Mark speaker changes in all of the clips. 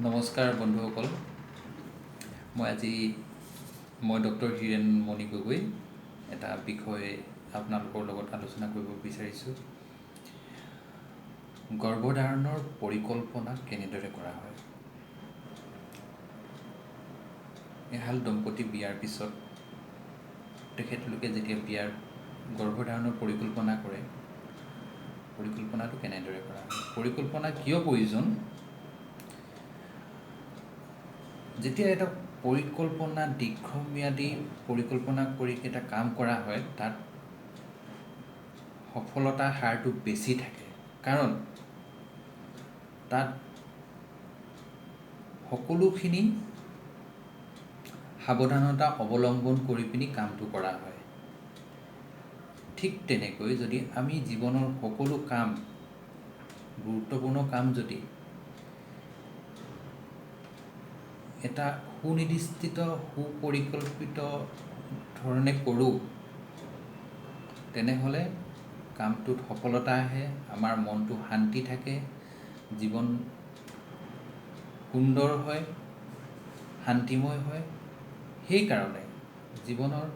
Speaker 1: নমস্কাৰ বন্ধুসকল, মই ডক্টৰ হীৰেণ মণি গগৈ এটা বিষয় আপোনালোকৰ লগত আলোচনা কৰিব বিচাৰিছোঁ। গৰ্ভধাৰণৰ পৰিকল্পনা কেনেদৰে কৰা হয়। এহাল দম্পতি বিয়াৰ পিছত তেখেতলোকে যেতিয়া গৰ্ভধাৰণৰ পৰিকল্পনা কৰে, পৰিকল্পনাটো কেনেদৰে কৰা হয়, পৰিকল্পনা কিয় প্ৰয়োজন। যেতিয়া এটা পৰিকল্পনা দীৰ্ঘম্যাদী পৰিকল্পনা কৰি এটা কাম কৰা হয়, তাত সফলতাৰ হাৰটো বেছি থাকে, কাৰণ তাত সকলোখিনি সাৱধানতা অৱলম্বন কৰি পিনি কামটো কৰা হয়। ঠিক তেনেকৈ যদি আমি জীৱনৰ সকলো কাম, গুৰুত্বপূৰ্ণ কাম যদি এটা সুনিৰ্দিষ্ট সুপৰিকল্পিত ধৰণে কৰোঁ, তেনেহ'লে কামটোত সফলতা আহে, আমাৰ মনটো শান্তি থাকে, জীৱন সুন্দৰ হয়, শান্তিময় হয়। সেইকাৰণে জীৱনৰ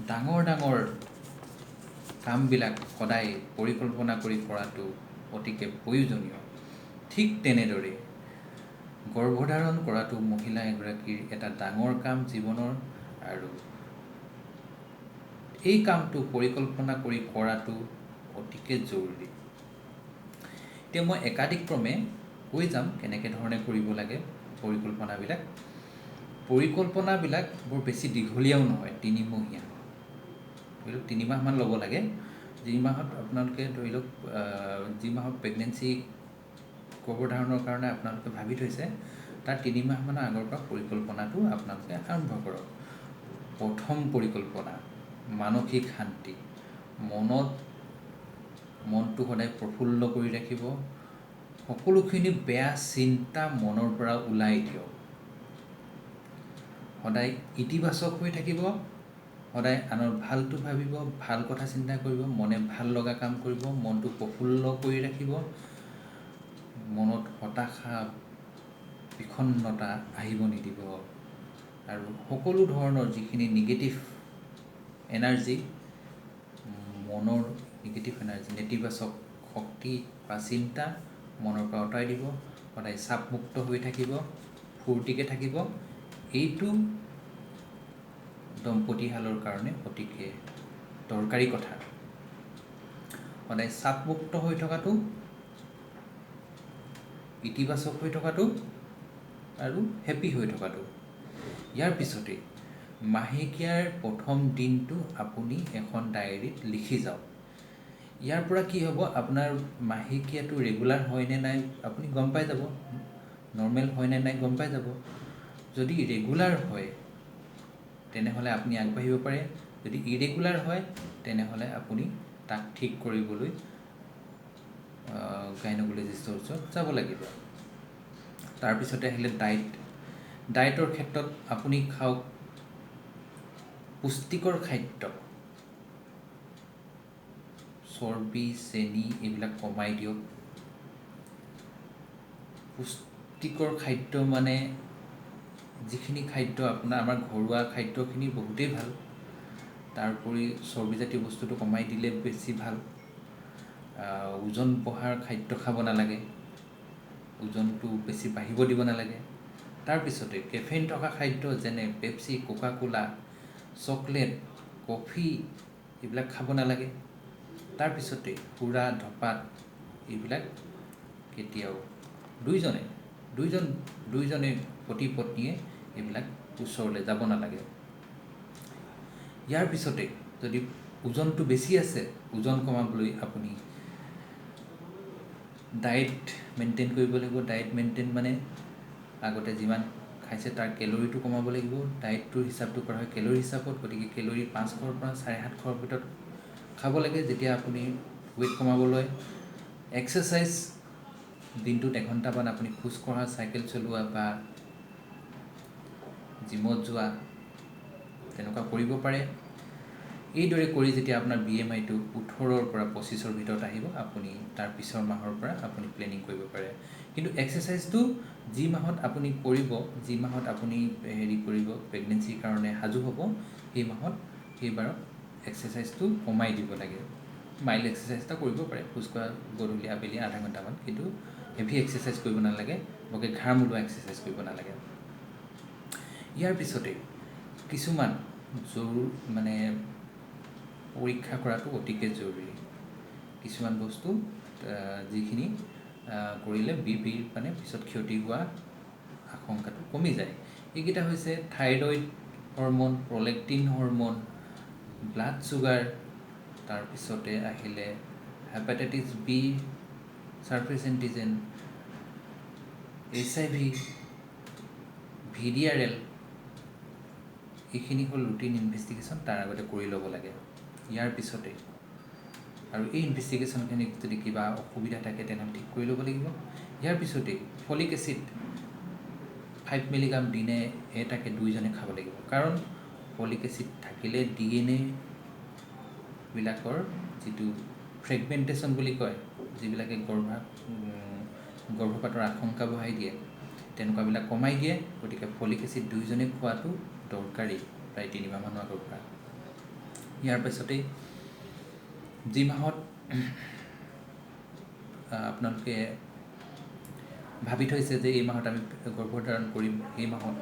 Speaker 1: ডাঙৰ ডাঙৰ কামবিলাক সদায় পৰিকল্পনা কৰি কৰাটো অতিকে প্ৰয়োজনীয়। ঠিক তেনেদৰে গৰ্ভধাৰণ কৰাটো মহিলা এগৰাকীৰ এটা ডাঙৰ কাম জীৱনৰ, আৰু এই কামটো পৰিকল্পনা কৰি কৰাটো অতিকে জৰুৰী। এতিয়া মই একাদিক্ৰমে কৈ যাম কেনেকৈ ধৰণে কৰিব লাগে পৰিকল্পনাবিলাক। পৰিকল্পনাবিলাক বৰ বেছি দীঘলীয়াও নহয়, 3 মহীয়া, ধৰি লওক 3 মাহমান ল'ব লাগে। যি মাহত আপোনালোকে ধৰি লওক যি মাহত প্ৰেগনেঞ্চি গৰ্ভধাৰণৰ কাৰণে আপোনালোকে ভাবি থৈছে, তাৰ 3 মাহমানৰ আগৰ পৰা পৰিকল্পনাটো আপোনালোকে আৰম্ভ কৰক। প্ৰথম পৰিকল্পনা, মানসিক শান্তি। মনটো সদায় প্ৰফুল্ল কৰি ৰাখিব, সকলোখিনি বেয়া চিন্তা মনৰ পৰা ওলাই দিয়ক, সদায় ইতিবাচক হৈ থাকিব, সদায় আনৰ ভালটো ভাবিব, ভাল কথা চিন্তা কৰিব, মনে ভাল লগা কাম কৰিব, মনটো প্ৰফুল্ল কৰি ৰাখিব, মনত হতাশা বিষণ্ণতা আহিব নিদিব, আৰু সকলো ধৰণৰ যিখিনি নিগেটিভ এনাৰ্জি, মনৰ নিগেটিভ এনাৰ্জি, নেতিবাচক শক্তি বা চিন্তা মনৰ পৰা আঁতৰাই দিব, সদায় চাপমুক্ত হৈ থাকিব, ফূৰ্তিকে থাকিব। এইটো দম্পতীহালৰ কাৰণে অতিকে দৰকাৰী কথা। সদায় চাপমুক্ত হৈ থকাটো, ইতিবাচক হৈ থকাটো আৰু হেপী হৈ থকাটো। ইয়াৰ পিছতে মাহেকীয়াৰ প্ৰথম দিনটো আপুনি এখন ডায়েৰীত লিখি যাওক। ইয়াৰ পৰা কি হ'ব, আপোনাৰ মাহেকীয়াটো ৰেগুলাৰ হয়নে নাই আপুনি গম পাই যাব, নৰ্মেল হয়নে নাই গম পাই যাব। যদি ৰেগুলাৰ হয় তেনেহ'লে আপুনি আগবাঢ়িব পাৰে, যদি ইৰেগুলাৰ হয় তেনেহ'লে আপুনি তাক ঠিক কৰিবলৈ গাইনকলজিষ্টৰ ওচৰত যাব লাগিব। তাৰপিছতে আহিলে ডায়েটৰ ক্ষেত্ৰত আপুনি খাওক পুষ্টিকৰ খাদ্য, চৰ্বি, চেনি এইবিলাক কমাই দিয়ক। পুষ্টিকৰ খাদ্য মানে যিখিনি খাদ্য আমাৰ ঘৰুৱা খাদ্যখিনি বহুতেই ভাল, তাৰোপৰি চৰ্বিজাতীয় বস্তুটো কমাই দিলে বেছি ভাল। ওজন বঢ়াৰ খাদ্য খাব নালাগে, ওজনটো বেছি বাঢ়িব দিব নালাগে। তাৰপিছতে কেফেইন থকা খাদ্য যেনে পেপচি, কোকা কোলা, চকলেট, কফি এইবিলাক খাব নালাগে। তাৰপিছতে সুৰা ধপাত এইবিলাক কেতিয়াও দুইজনে পতি পত্নীয়ে এইবিলাক ওচৰলৈ যাব নালাগে। ইয়াৰ পিছতে যদি ওজনটো বেছি আছে, ওজন কমাবলৈ আপুনি ডায়েট মেইনটেইন কৰিব লাগিব। ডায়েট মেইনটেইন মানে আগতে যিমান খাইছে তাৰ কেলৰিটো কমাব লাগিব। ডায়েটটোৰ হিচাপটো কৰা হয় কেলৰি হিচাপত, গতিকে কেলৰি 500ৰ পৰা 750ৰ ভিতৰত খাব লাগে যেতিয়া আপুনি ৱেইট কমাবলৈ। এক্সাৰচাইজ দিনটোত 1 ঘণ্টামান আপুনি খোজ কঢ়া, চাইকেল চলোৱা বা জিমত যোৱা তেনেকুৱা কৰিব পাৰে। এইদৰে কৰি যেতিয়া আপোনাৰ BMIটো 18ৰ পৰা 25ৰ ভিতৰত আহিব, আপুনি তাৰ পিছৰ মাহৰ পৰা আপুনি প্লেনিং কৰিব পাৰে। কিন্তু এক্সাৰচাইজটো যি মাহত আপুনি কৰিব, যি মাহত আপুনি কৰিব প্ৰেগনেঞ্চিৰ কাৰণে সাজু হ'ব, সেই মাহত সেইবাৰত এক্সাৰচাইজটো কমাই দিব লাগে। মাইল্ড এক্সাৰচাইজ এটা কৰিব পাৰে, খোজকঢ়া গধূলি আবেলি আধা ঘণ্টামান, কিন্তু হেভি এক্সাৰচাইজ কৰিব নালাগে, বৰকৈ ঘাম ওলোৱা এক্সাৰচাইজ কৰিব নালাগে। ইয়াৰ পিছতে কিছুমান পৰীক্ষা কৰাটো অতিকে জৰুৰী। কিছুমান বস্তু যিখিনি কৰিলে BPৰ পিছত ক্ষতি হোৱা আশংকাটো কমি যায়। এইকেইটা হৈছে thyroid hormone, prolactin hormone, blood sugar, তাৰপিছতে আহিলে hepatitis B, surface antigen, HIV, VDRL। এইখিনি হ'ল ৰুটিন ইনভেষ্টিগেশ্যন, তাৰ আগতে কৰি ল'ব লাগে। ইয়াৰ পিছতে আৰু এই ইনভেষ্টিগেশ্যনখিনি যদি কিবা অসুবিধা থাকে তেনেহ'লে ঠিক কৰি ল'ব লাগিব। ইয়াৰ পিছতেই ফলিক এচিড 5 মিলিগ্ৰাম দিনে এটাকে 2 জনে খাব লাগিব। কাৰণ ফলিক এচিড থাকিলে DNA বিলাকৰ যিটো ফ্ৰেগমেণ্টেশ্যন বুলি কয়, যিবিলাকে গৰ্ভপাতৰ আশংকা বঢ়াই দিয়ে, তেনেকুৱাবিলাক কমাই দিয়ে। গতিকে ফলিক এচিড 2 জনে খোৱাটো দৰকাৰী প্ৰায় 3 মাহমানৰ আগৰ পৰা। ইয়াৰ পাছতেই যি মাহত আপোনালোকে ভাবি থৈছে যে এই মাহত আমি গৰ্ভধাৰণ কৰিম, সেই মাহত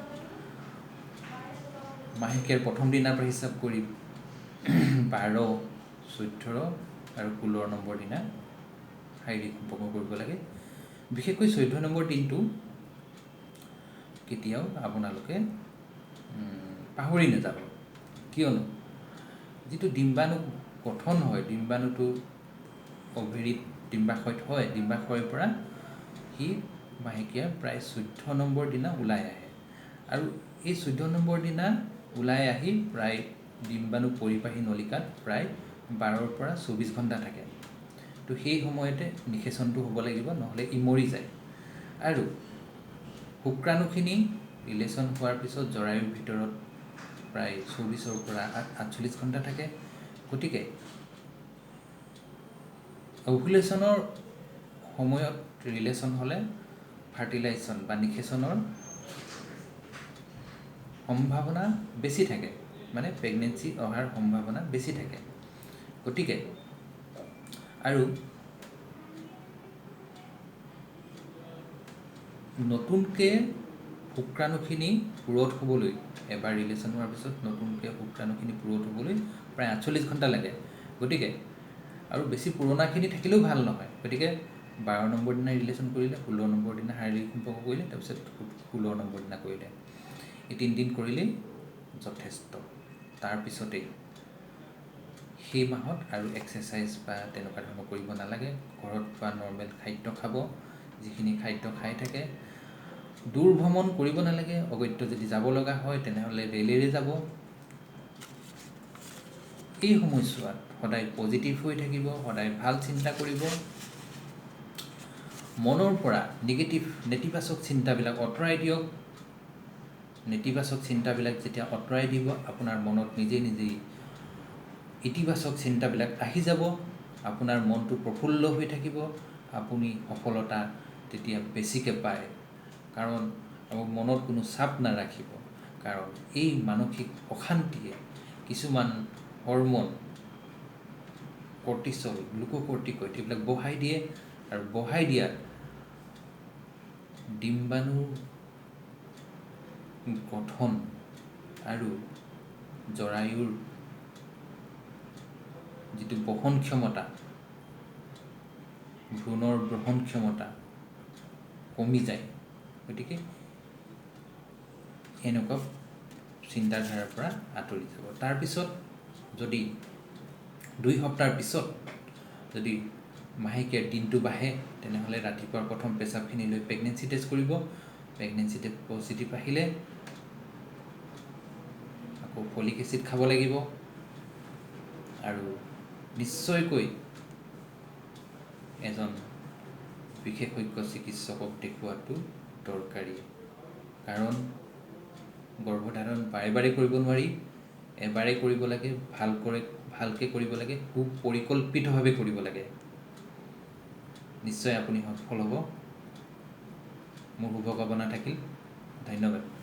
Speaker 1: মাহেকীয়াৰ প্ৰথম দিনাৰ পৰা হিচাপ কৰি 12, 14 আৰু 16 নম্বৰ দিনা শাৰীৰিক সম্পৰ্ক কৰিব লাগে। বিশেষকৈ 14 নম্বৰ দিনটো কেতিয়াও আপোনালোকে পাহৰি নাযাব। কিয়নো যিটো ডিম্বাণু গঠন হয়, ডিম্বাণুটো অভেৰিত ডিম্বাশয়ত হয়, ডিম্বাশয়ৰ পৰা সি মাহেকীয়া প্ৰায় 14 নম্বৰ দিনা ওলাই আহে। আৰু এই 14 নম্বৰ দিনা ওলাই আহি প্ৰায় ডিম্বাণু পৰিবাহী নলিকাত প্ৰায় 12ৰ পৰা 24 ঘণ্টা থাকে। তো সেই সময়তে নিষেচনটো হ'ব লাগিব, নহ'লে ই মৰি যায়। আৰু শুক্ৰাণুখিনি ৰিলেশ্যন হোৱাৰ পিছত জৰায়ুৰ ভিতৰত প্ৰায় 24ৰ পৰা 48 ঘণ্টা থাকে। গতিকে অভুলেশ্যনৰ সময়ত ৰিলেশ্যন হ'লে ফাৰ্টিলাইজেশ্যন বা নিষেচনৰ সম্ভাৱনা বেছি থাকে, প্ৰেগনেঞ্চি অহাৰ সম্ভাৱনা বেছি থাকে। গতিকে আৰু নতুনকৈ শুক্ৰাণুখিনি পূৰঠ হ'বলৈ, এবাৰ ৰিলেশ্যন হোৱাৰ পিছত নতুনকৈ শুক্ৰাণুখিনি পূৰঠ হ'বলৈ প্ৰায় 48 ঘণ্টা লাগে। গতিকে আৰু বেছি পুৰণাখিনি থাকিলেও ভাল নহয়। গতিকে 12 নম্বৰ দিনা ৰিলেশ্যন কৰিলে, 16 নম্বৰ দিনা শাৰীৰিক সম্পৰ্ক কৰিলে, তাৰপিছত 16 নম্বৰ দিনা কৰিলে, এই 3 দিন কৰিলেই যথেষ্ট। তাৰপিছতেই সেই মাহত আৰু এক্সাৰচাইজ বা তেনেকুৱা ধৰণৰ কৰিব নালাগে। ঘৰত খোৱা নৰ্মেল খাদ্য খাব, যিখিনি খাদ্য খাই থাকে। দূৰ ভ্ৰমণ কৰিব নালাগে। অগত্য যদি যাব লগা হয় তেনেহ'লে ৰেলেৰে যাব। এই সময়ছোৱাত সদায় পজিটিভ হৈ থাকিব, সদায় ভাল চিন্তা কৰিব। মনৰ পৰা নেতিবাচক চিন্তাবিলাক আঁতৰাই দিয়ক। নেতিবাচক চিন্তাবিলাক যেতিয়া আঁতৰাই দিব, আপোনাৰ মনত নিজেই ইতিবাচক চিন্তাবিলাক আহি যাব। আপোনাৰ মনটো প্ৰফুল্ল হৈ থাকিব। আপুনি সফলতা তেতিয়া বেছিকৈ পায়। কাৰণ মনত কোনো চাপ নাৰাখিব। কাৰণ এই মানসিক অশান্তিয়ে কিছুমান হৰম'ন, কৰ্টিচল, গ্লুক'কৰ্টিকইড এইবিলাক বঢ়াই দিয়ে। আৰু বঢ়াই দিয়াত ডিম্বাণুৰ গঠন আৰু জৰায়ুৰ যিটো বহন ক্ষমতা, ভ্ৰূণৰ বহন ক্ষমতা কমি যায়। গতিকে এনেকুৱা চিন্তাধাৰাৰ পৰা আঁতৰি যাব। তাৰপিছত যদি 2 সপ্তাহৰ পিছত যদি মাহেকীয়াৰ দিনটো বাঢ়ে, তেনেহ'লে ৰাতিপুৱাৰ প্ৰথম পেচাবখিনি লৈ প্ৰেগনেঞ্চি টেষ্ট কৰিব। প্ৰেগনেঞ্চি টেষ্ট পজিটিভ আহিলে আকৌ ফলিক এচিড খাব লাগিব। আৰু নিশ্চয়কৈ এজন বিশেষজ্ঞ চিকিৎসকক দেখুওৱাটো দৰকাৰী। কাৰণ গৰ্ভধাৰণ বাৰে বাৰে কৰিব নোৱাৰি, এবাৰেই কৰিব লাগে। ভালকৈ কৰিব লাগে, সুপৰিকল্পিতভাৱে কৰিব লাগে। নিশ্চয় আপুনি সফল হ'ব। মোৰ শুভকামনা থাকিল। ধন্যবাদ।